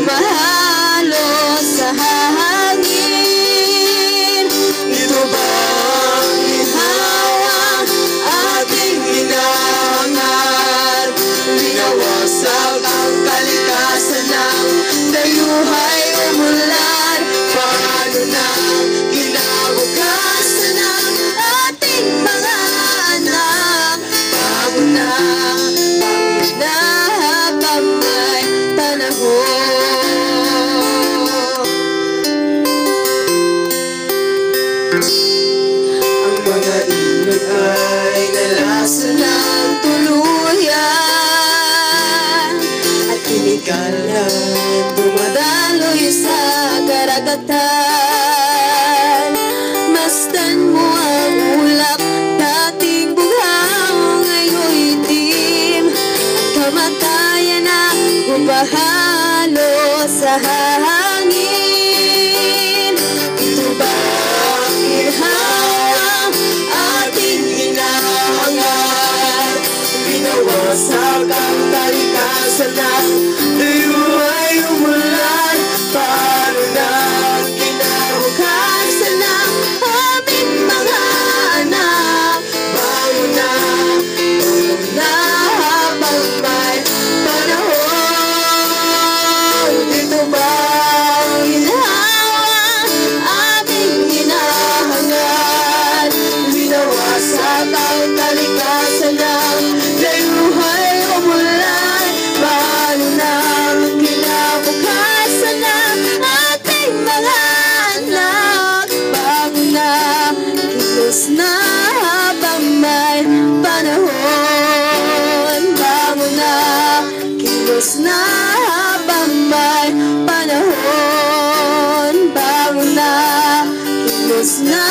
Dumahalo sa hangin. Ito ba ang ginhawang ating hinahangat? Winawasak ang kalikasan ng dayuhay umulan. Paano na kinabukasan ng ating mga anak? Bago na habang may panahon. Ang mga ilog ay nalasa ng tuluyan, at kinigal na dumadaloy sa karagatan. Masdan mo ang ulap, dating bughaw, ngayon itim. Kamatayan na gumahalo sa hangin. Ito ba ang ginhawang ating hinahangat? Winawasak ang kalikasan ng dayuhay umulan. Paano na kinabukasan ng aming mga anak? Bago na habang may panahon. Ito ba ang ginhawang ating hinahangat? Winawasak ang kalikasan ng dayuhay umulan. Paano na kinabukasan ng ating mga anak? Bago na kilos na habang may panahon. Bago na kilos na habang may panahon. Bago na kilos na